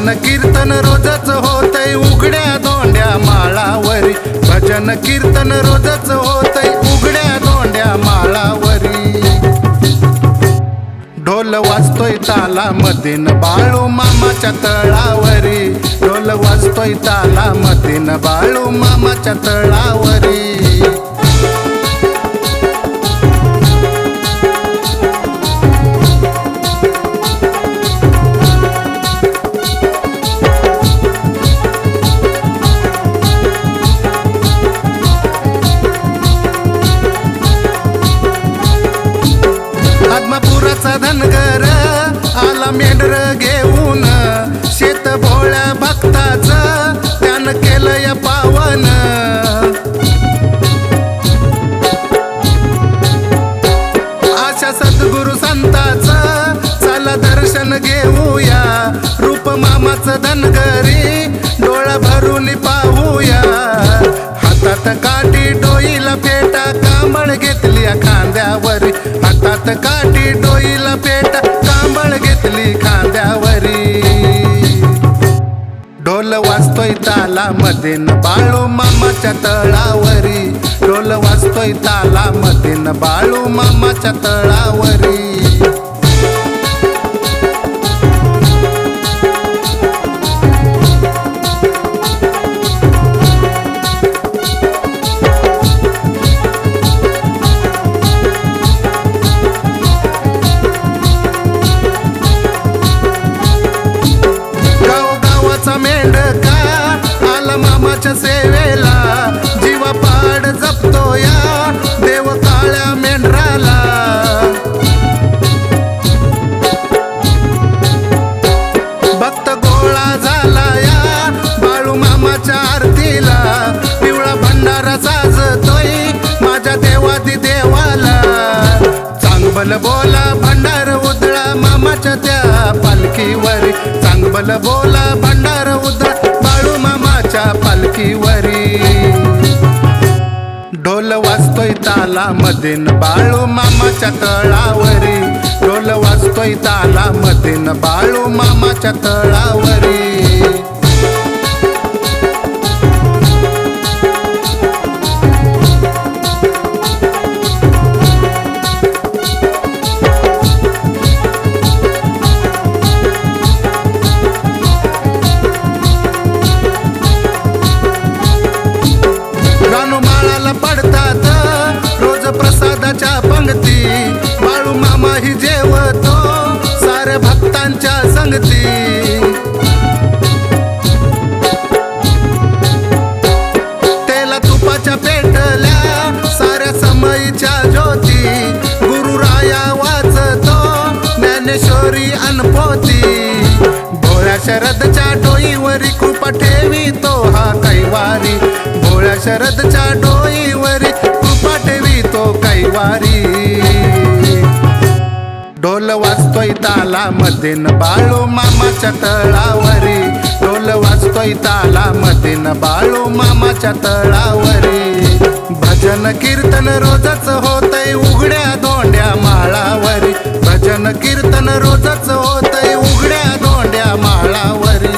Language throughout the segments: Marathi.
भजन कीर्तन रोजच होतय उघड्या धोंड्या माळावरी, भजन कीर्तन रोजच होतय उघड्या धोंड्या माळावरी। ढोल वाजतोय तालामधीन बाळू मामाच्या तळावरी, ढोल वाजतोय तालामधीन बाळू मामाच्या तळावरी। आदमापुराचा धनगर आला मेंढर घेऊन, शेत भोळ्या भक्ताचं त्यानं केलंय पावन। आशा सद्गुरु संताचं चला दर्शन घेऊया, रूप मामाचं धनगरी डोळा भरून पाहूया। हातात काठी डोईला पेटा कांबळ घेतली खांद्यावरी, हातात काठी डोईला पेटा कांबळ घेतली खांद्यावरी। ढोल वाजतोय तालामधीन बाळू मामाच्या तळावरी, ढोल वाजतोय तालामधीन बाळू मामाच्या तळावरी। मामाच्या सेवेला जीवा पाड जपतो या देव काळ्या मेंढराला। भक्त गोळा झाला या बाळू मामाच्या आरतीला, पिवळा भंडारा साजतोय माझ्या देवादी देवाला। चांगबल बोला भंडार उधळा मामाच्या त्या पालखीवरी, चांगबल बोला भंडार उधळा बाळू मामाच्या पालखीवरी। ढोल वाजतोय तालामधीन बाळू मामाच्या तळावरी, ढोल वाजतोय तालामधीन बाळू मामाच्या तळावरी। प्रसादाच्या पंगती बाळू मामा ही जेवतो साऱ्या भक्तांच्या संगती। तेला तुपाच्या पेटल्या साऱ्या समईच्या ज्योती, गुरुराया वाचतो ज्ञानेश्वरी अनपोती। भोळ्या शरदच्या डोईवरी कृपा ठेवितो हा कैवारी, भोळ्या शरदच्या डोईवरी कृपा ठेवितो कैवारी। ढोल वाजतोय तालामधीन बाळू मामाच्या तळावरी, ढोल वाजतोय तालामधीन बाळू मामाच्या तळावरी। भजन कीर्तन रोजच होतय उघड्या धोंड्या माळावरी, भजन कीर्तन रोजच होतय उघड्या धोंड्या माळावरी।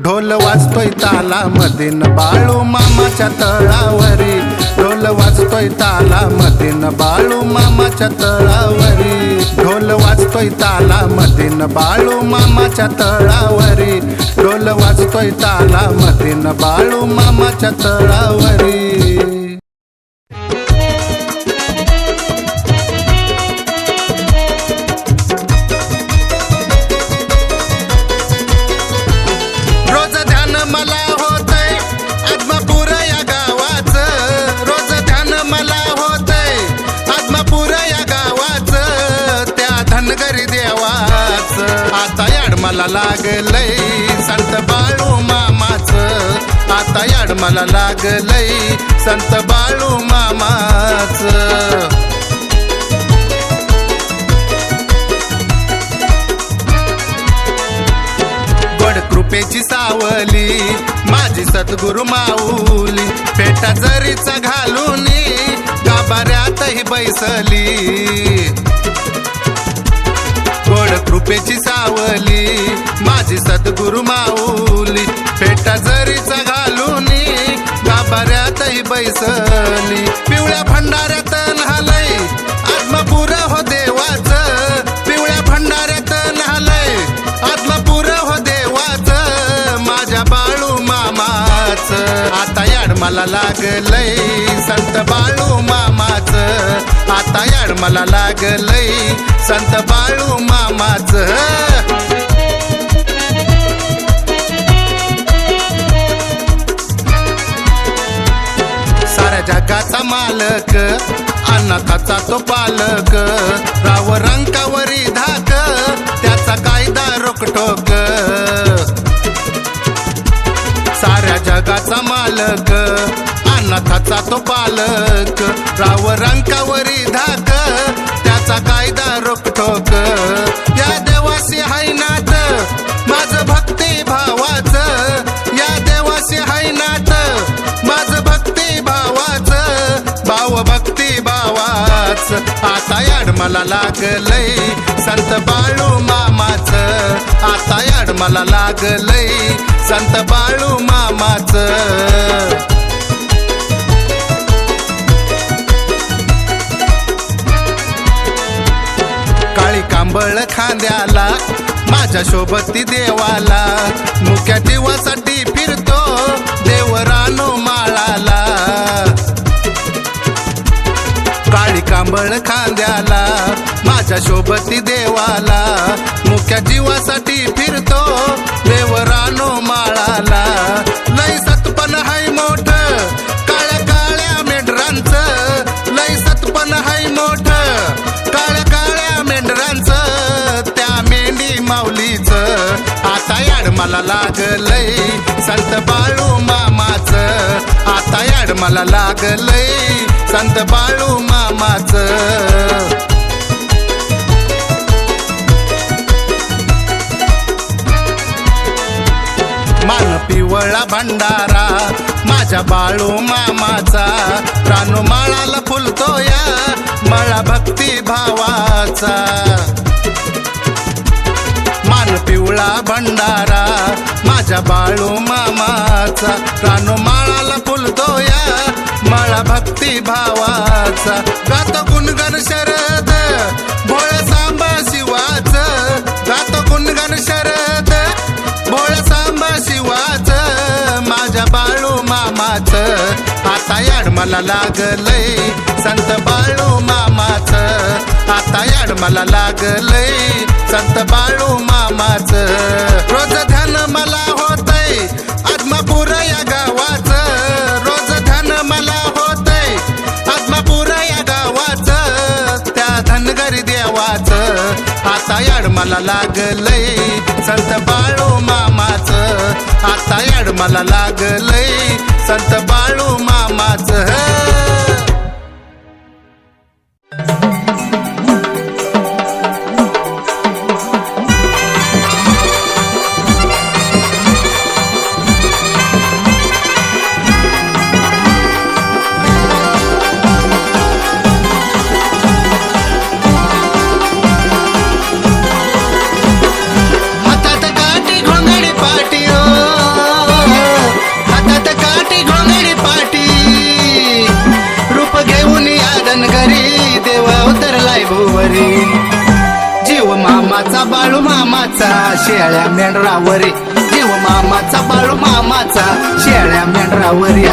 ढोल वाजतोय तालामधीन बाळू मामाच्या तळावरी, ढोल वाजतोय तालामधीन बाळू मामाच्या तळावरी, ढोल वाजतोय तालामधीन बाळू मामाच्या तळावरी, ढोल वाजतोय तालामधीन बाळू मामाच्या तळावरी। आता याड मला लागलय संत बाळू मामाचं, आता याड मला लागलय संत बाळू मामाचं। गोड कृपेची सावली माझी सद्गुरु माऊली, पेटा जरीचा घालून गाभाऱ्यातही बैसली। गोड कृपेची सावली माझी सद्गुरु माऊली फेटा जरीचा घालून गाभाऱ्यातही बैसली पिवळ्या भंडाऱ्यात न्हालय आत्मपुर हो देवाचं पिवळ्या भंडाऱ्यात न्हालय आत्मपुर हो देवाचं माझ्या बाळू मामाचं आता याड मला लागलय संत बाळू मामाचं आता याड मला लागलय संत बाळू मामाचं साऱ्या जगाचा मालक अनाथाचा तो पालक राव रंकावरी धाक त्याचा कायदा रोकटोक साऱ्या जगाचा मालक अनाथाचा तो पालक राव रंकावरी धाक त्याचा कायदा रोकटोक या देवाशी हाय नात माझं भक्ती भावाचं या देवाशी हाय नात माझं भक्ती भावाचं भाव भक्ती भावाच आता याड मला लागलय संत बाळू मामाचं आता याड मला लागलय संत बाळू मामाचं काळी कांबळ खांद्याला माझ्या शोभती देवाला मुक्या जीवासाठी फिरतो देवरानो माळाला काळी कांबळ खांद्याला माझ्या शोभती देवाला मुक्या जीवासाठी फिरतो देवरानो माळाला लय सतपण हाय मोठ काळ्या काळ्या मेंढरांचं लय सतपण हाय मोठ काळ्या काळ्या मेंढरांचं त्या मेंढी माऊलीचं आता याड मला लागलय संत बाळू मामाचं आता याड मला लागलय संत बाळू मामाचं मान पिवळा भंडारा माझ्या बाळू मामाचा रानो माळाला फुलतो या मळा भक्ती भावाचा मान पिवळा भंडारा माझ्या बाळू मामाचा रानो माळाला फुलतो या मळा भक्ती भावाचा गातो गुणगण शरद भोळ सांबा शिवाचं गातो गुणगण शरद भोळ सांबा शिवाचं माझ्या बाळू मामाचं आता याड मला लागलय संत बाळू मामाचं आता याड मला लागलय संत बाळू मामाचं रोज ध्यान मला होतय आत्मापूर या गावाचं रोज ध्यान मला होतय आत्मापूर या गावाचं त्या धनगरी देवाचं आता याड मला लागलय संत बाळू मामाचं आता याड मला लागलय संत बाळू मामाचं जीव मामाचा बाळू मामाचा शेळ्या मेंढरावरी जीव मामाचा बाळू मामाचा शेळ्या मेंढरावरी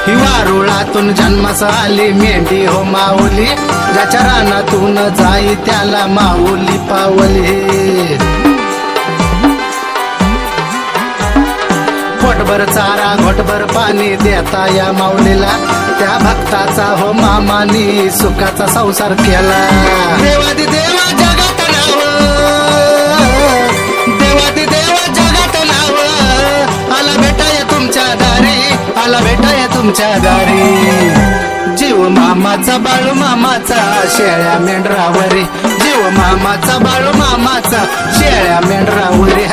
हिवारुळातून जन्मास आली मेंढी हो माऊली ज्याच्या रानातून जाई त्याला माऊली पावली घोटभर चारा घोटभर पाणी देता या माऊलीला त्या भक्ताचा हो मामानी सुखाचा संसार केला देवादी देवा जगात नाव देवादी देवा जगात नाव आला भेटाय तुमच्या दारी आला भेटाय तुमच्या दारी जीव मामाचा बाळू मामाचा शेळ्या मेंढरावरी, जीव मामाचा बाळू मामाचा शेळ्या मेंढरावरी.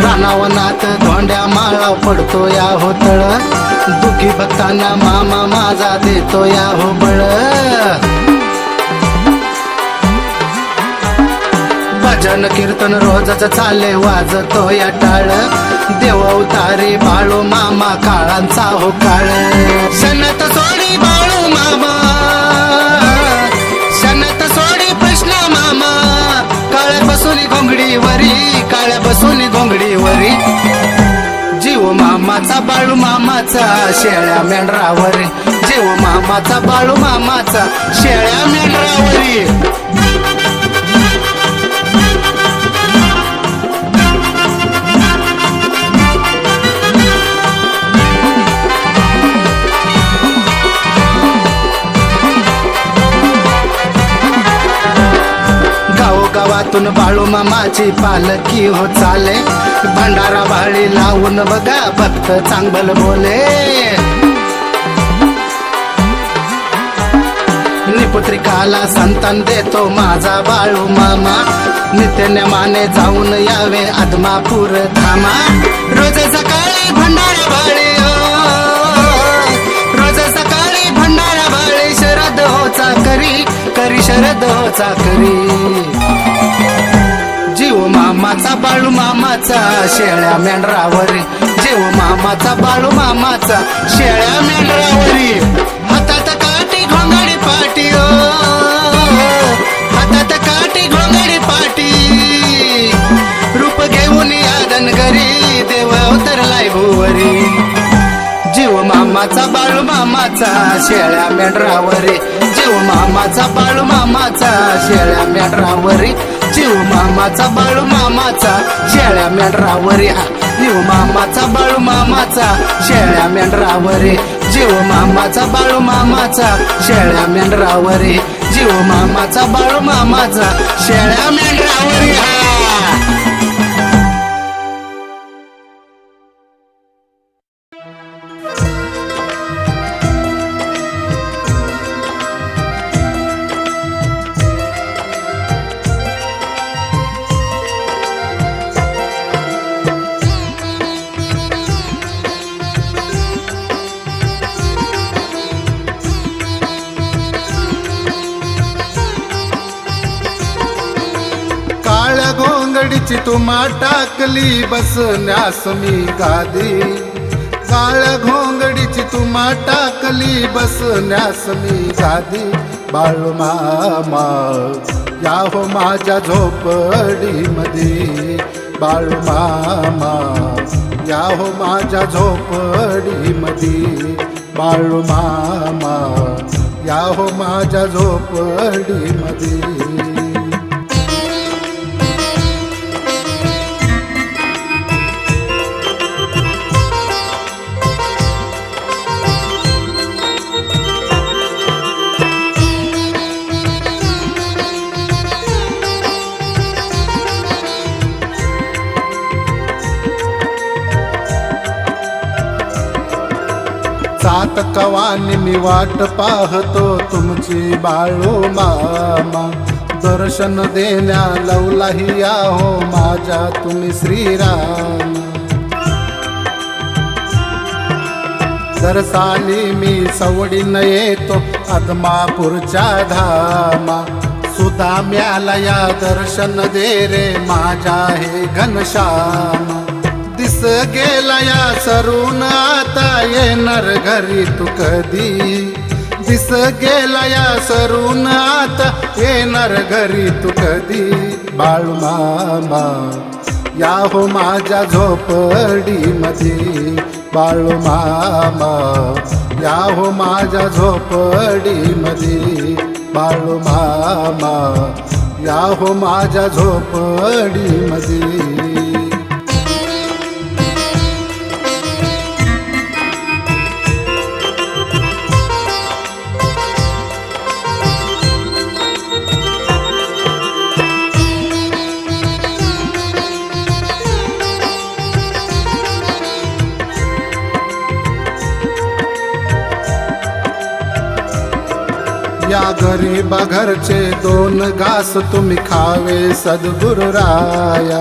रानावनात धोंड्या माळा पडतो या होतळ, दुखी भक्तांना मामा माझा देतो या हो बळ. भजन कीर्तन रोजच चाले वाजतो या टाळ, देव अवतारी बाळू मामा काळांचा हो काळ. सनत सोडी बाळू मामा, सनत सोडी कृष्ण मामा, काळ्या बसून घोंगडीवरी, काळ्या बसून घोंगडीवरी. जीव मामाचा बाळू मामाचा शेळ्या मेंढरावरी, जीव मामाचा बाळू मामाचा शेळ्या मेंढरावरी. गावातून बाळू मामाची पालखी हो चाले, भंडारा भाळी लावून बघा भक्त चांगल बोले. निपुत्रिकाला संतान देतो माझा बाळू मामा, नित्यनेमाने जाऊन यावे आदमापूर धामा. रोज सकाळी भंडारा भाळी, रोज सकाळी भंडारा भाळी, शरद हो चाकरी करी, शरद हो चाकरी. जीव मामाचा बाळू मामाचा शेळ्या मेंढरावरी, जीव मामाचा बाळू मामाचा शेळ्या मेंढरावरी. हातात काठी घोंगडी पाटी, हातात काठी घोंगडी पाटी, रूप घेऊन या धनगरी, देव अवतरलाय भुवरी. जीव मामाचा बाळू मामाचा शेळ्या मेंढरावरी, जीव मामाचा बाळू मामाचा शेळ्या मेंढरावरी, जीव मामाचा बाळू मामाचा शेळ्या मेंढरावरी. जीव मामाचा बाळू मामाचा शेळ्या मेंढरावरी, जीव मामाचा बाळू मामाचा शेळ्या मेंढरावरी, जीव मामाचा बाळू मामाचा शेळ्या मेंढरावरी. घोंगडीची तुम्हा टाकली बसण्यास मी गादी, काळ्या घोंगडीची तुम्हा टाकली बसण्यास मी गादी. बाळू मामा या हो माझ्या झोपडीमध्ये, बाळू मामा या हो माझ्या झोपडीमध्ये, बाळू मामा या हो माझ्या झोपडीमध्ये. सात कवानी मी वाट पाहतो तुमची बाळू मामा, दर्शन देण्या लवलाही या हो माझ्या तुम्ही श्रीराम. दरसाली मी सवडीन येतो आदमापूरच्या धामा, सुदाम्याला या दर्शन दे रे माझ्या हे घनश्याम. दिस गेला या सरून आता येणार घरी तू कधी, दिस गेला या सरून आता येणार घरी तू कधी. बाळू मामा या हो माझ्या झोपडीमध्ये, बाळू मामा या हो माझ्या झोपडीमध्ये, बाळू मामा या हो माझ्या झोपडीमध्ये. या गरीबा घरचे 2 घास तुम्ही खावे सद्गुरुराया.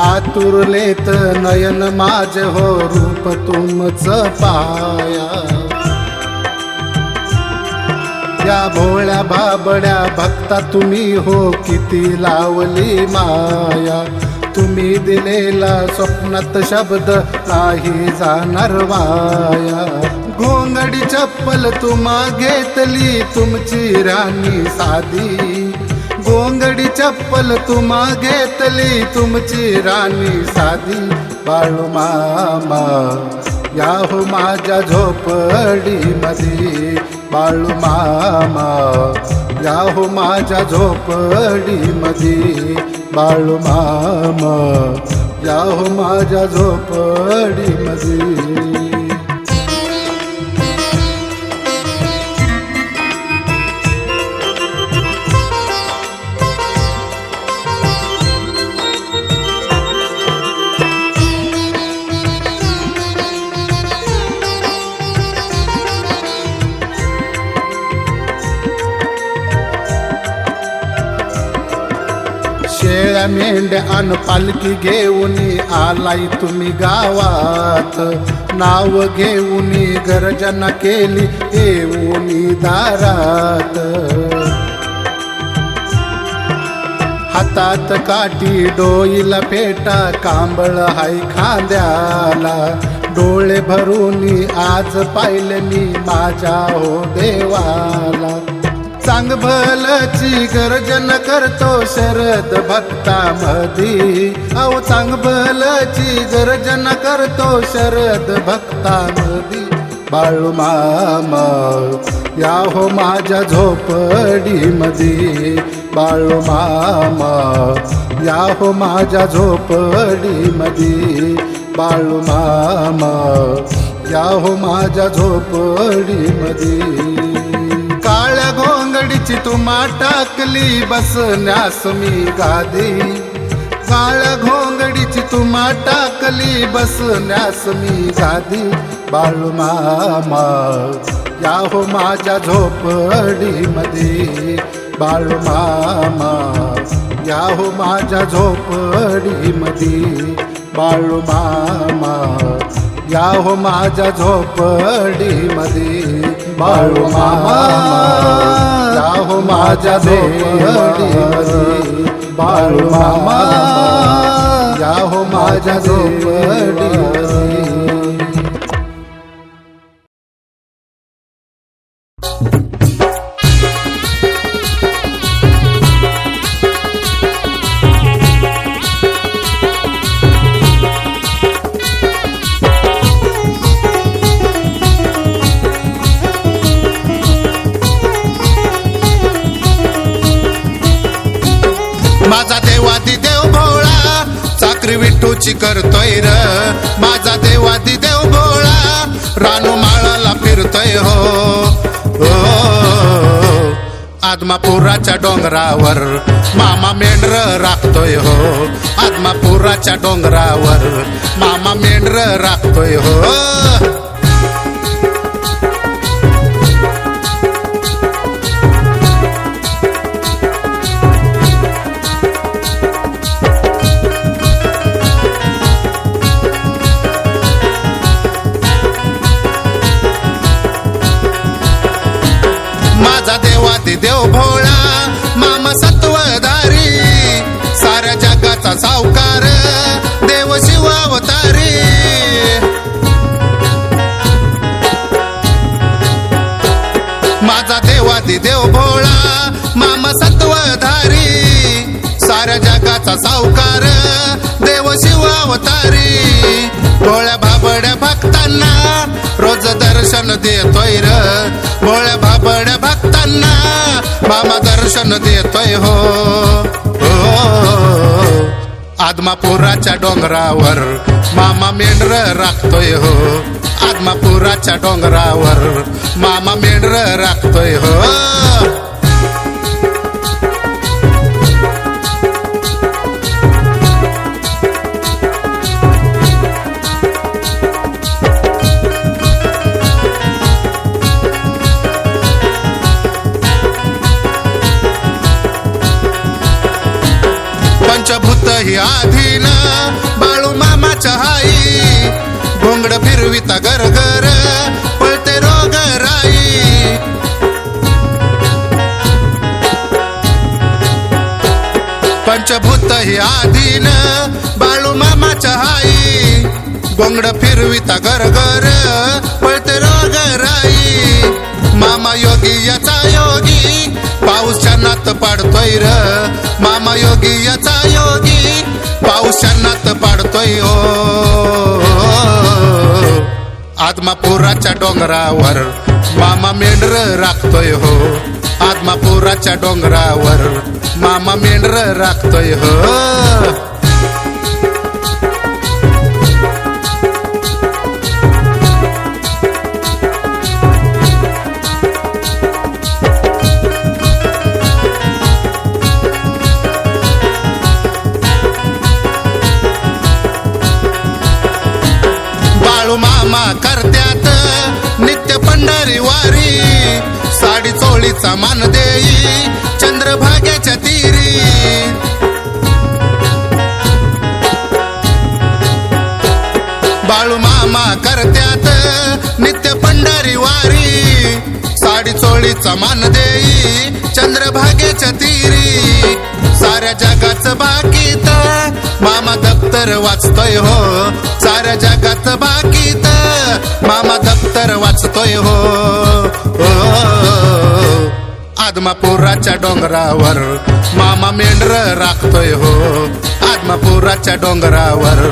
आतुरलेत नयन माझ हो रूप तुमचं पाया. या भोळ्या बाबड्या भक्ता तुम्ही हो किती लावली माया. तुम्ही दिलेला स्वप्नात शब्द नाही जाणार वाया. घोंगडी चप्पल तुम्हा घेतली तुमची राणी साधी. घोंगडी चप्पल तुम्हा घेतली तुमची राणी साधी. बाळू मामा या हो माझ्या झोपडी मध्ये. बाळू मामा या हो माझ्या झोपडी मध्ये. बाळू मामा या हो माझ्या झोपडी मध्ये. शेळ्या मेंढ्या अन पालखी घेऊन आलाय तुम्ही गावात. नाव घेऊन गर्जना केली येऊन दारात. हातात काठी डोईला पेटा कांबळ हाय खांद्याला. डोळे भरून आज पाहिले मी माझ्या हो देवाला. चांग भलची गर्जन करतो शरद भक्तामधी. अहो चांग भलची गर्जन करतो शरद भक्तामधी. बाळू मामा या हो माझ्या झोपडी मध्ये. बाळू मामा या हो माझ्या झोपडी मध्ये. बाळू मामा या हो माझ्या झोपडी मध्ये. काळ्या घोंगडीची तुम्हा टाकली बसण्यास मी गादी. काळ्या घोंगडीची तुम्हा टाकली बसण्यास मी गादी. बाळू मामा या हो माझ्या झोपडी मध्ये. बाळू मामा या हो माझ्या झोपडी मध्ये. बाळू मामा या हो माझ्या झोपडी मध्ये. बाळू मामा या हो माझ्या झोपडी मध्ये. बाळू मामा या हो माझ्या झोपडी मध्ये. माझा देवादी देव भोळा चाकरी विठूची करतोय र. माझा देवादी देव भोळा रानू माळाला फिरतोय हो. आदमापुराच्या डोंगरावर मामा मेंढर राखतोय हो. आदमापुराच्या डोंगरावर मामा मेंढर राखतोय हो. माझा देवादी देव भोळा मामा सत्वधारी. साऱ्या जगाचा सावकार देव शिवावतारी. माझा देवादी देव भोळा मामा सत्वधारी. साऱ्या जगाचा सावकार देव शिवावतारी. भोळ्या भाबड्या भक्तांना रोज दर्शन देतोय र. भोळ्या भाबड्या भक्तांना मामा दर्शन देतोय हो. आदमापुराच्या डोंगरावर मामा मेंढर राखतोय हो. आदमापुराच्या डोंगरावर मामा मेंढर राखतोय हो. ही आधीन बाळू मामाच्या हाई घोंगड फिरविता गरगर पळते रोग राई पंचभूत ही आधीन बाळू मामाच्या हाई घोंगड फिरविता गरगर पळते रोग राई मामा योगी याचा योगी पाऊस छानात पाडतोय र मामा योगी याचा योगी पाऊस छानात पाडतोय हो आदमापुराच्या डोंगरावर मामा मेंढर राखतोय हो आदमापुराच्या डोंगरावर मामा मेंढर राखतोय हो मामा करत्यात नित्य पंढरी वारी साडी चोळीचा मान देई चंद्रभागेच्या तीरी बाळू मामा करत्यात नित्य पंढरी वारी साडी चोळीचा मान देई चंद्रभागेच्या तीरी साऱ्या जगाचं बाकीत मामा दप्तर वाचतोय हो साऱ्या जगात बाकीत मामा दप्तर वाचतोय हो आदमापुराच्या डोंगरावर मामा मेंढर राखतोय हो आदमापुराच्या डोंगरावर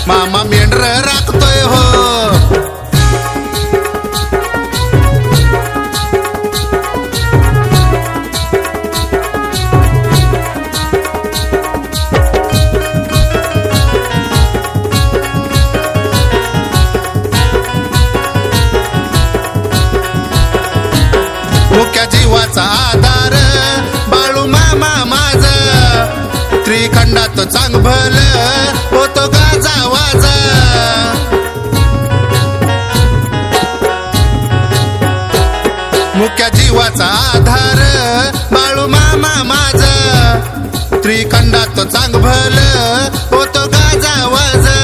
मामा मेंढर राखतोय हो मुख्या जीवाचा आधार बाळू मामा माझ त्रिखंडात चांगभल होतो गाजा वाजा मुख्या जीवाचा आधार बाळू मामा माझ त्रिखंडात चांगभल होतो गाजा वाजा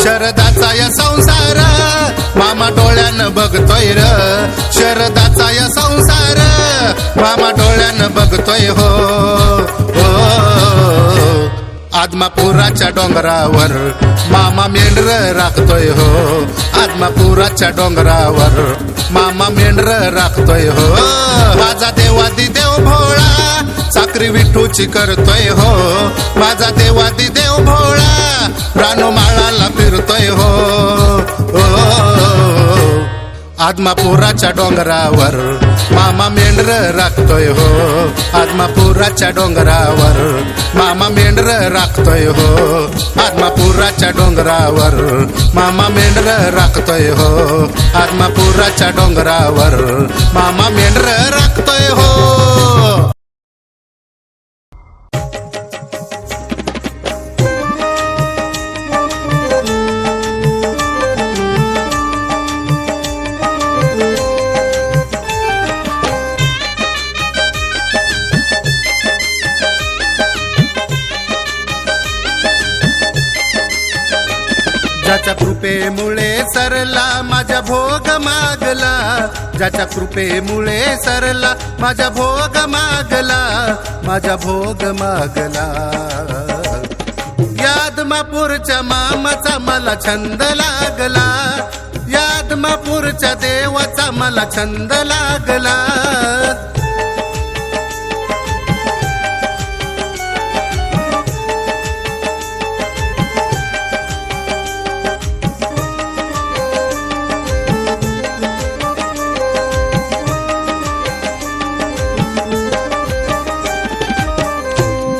शरदाचा या संसार मामा डोळ्यानं बघतोय र शरदाचा या संसार मामा डोळ्यानं बघतोय हो आदमापुराच्या डोंगरावर मामा मेंढर राखतोय हो आदमापुराच्या डोंगरावर मामा मेंढर राखतोय हो माझा देवादी देव भोळा साखरी विठूची करतोय हो माझा देवादी देव भोळा रानोमाळाला फिरतोय हो आदमापुराच्या डोंगरावर मामा मेंढर राखतोय हो आदमापुराच्या डोंगरावर मामा मेंढर राखतोय हो आदमापुराच्या डोंगरावर मामा मेंढर राखतोय हो आदमापुराच्या डोंगरावर मामा मेंढर राखतोय हो ज्याच्या कृपेमुळे सरला माझ्या भोग मागला ज्याच्या कृपेमुळे सरला माझ्या भोग मागला माझ्या भोग मागला यादमापूरच्या मामाचा मला छंद लागला यादमापूरच्या देवाचा मला छंद लागला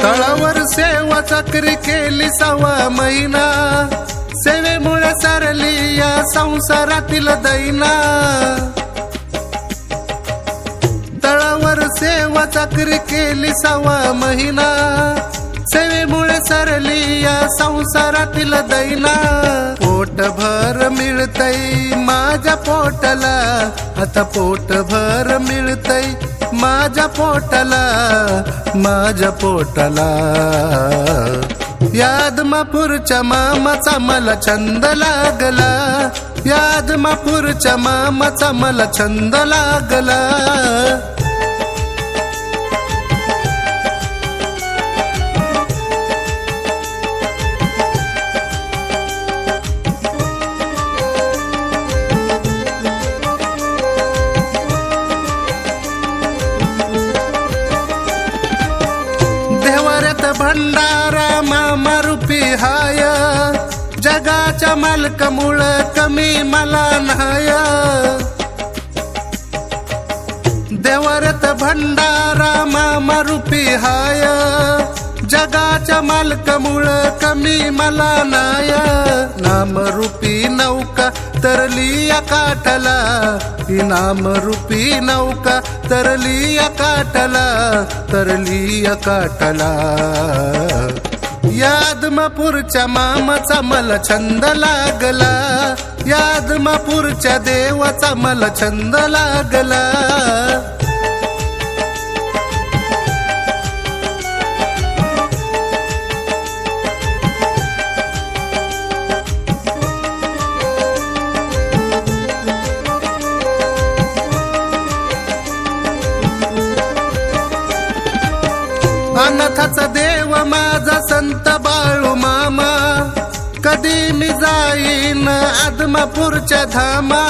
तळावर सेवा चाकरी केली 6 महिना सेवेमुळे सरली या संसारातील दैना तळावर सेवा चाकरी केली 6 महिना सेवेमुळे सरली या संसारातील दैना पोटभर मिळतय माझ्या पोटाला आता पोटभर मिळतय माझ्या पोटाला या आदमापूरच्या मामाचा मला छंद लागला, या आदमापूरच्या मामाचा मला छंद लागला. देवाऱ्यात भंडारा मामा रूपी हाय, जगाच्या मालकामुळं कमी मला नाय. देवाऱ्यात भंडारा मामा रूपी हाय, जगाच्या मालकामुळं कमी मला नाय. नामरूपी नौका तरली या काठाला, ही नामरूपी नौका तरली या काठाला, तरली या काठाला. या आदमापूरच्या मामाचा मला छंद लागला, या आदमापूरच्या देवाचा मला छंद लागला. अनाथाचा देव माझा संत बाळू मामा, कधी मी जाईन आदमापूरच्या धामा.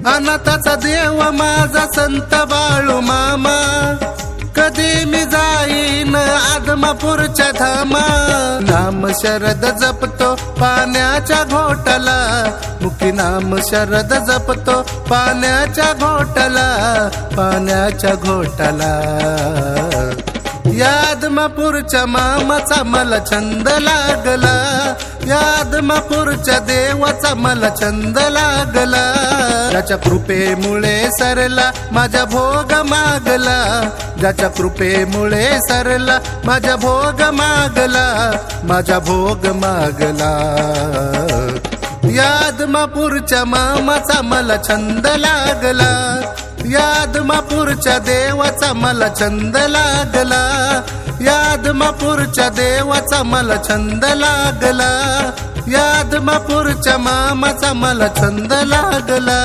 अनाथाचा देव माझा संत बाळू मामा, कधी मी जाईन आदमापूरच्या धामा. नाम शरद जपतो पाण्याच्या घोटाला, मुखी नाम शरद जपतो पाण्याच्या घोटाला, पाण्याच्या घोटाला. या आदमापूरच्या मामाचा मला छंद लागला, या आदमापूरच्या देवाचा मला छंद लागला. ज्याच्या कृपेमुळे सरला माझा भोग मागला, ज्याच्या कृपेमुळे सरला माझा भोग मागला, माझा भोग मागला. या आदमापूरच्या मामाचा मला छंद लागला, या आदमापूरच्या देवाचा मला छंद लागला, या आदमापूरच्या देवाचा मला छंद लागला, या आदमापूरच्या मामाचा मला छंद लागला.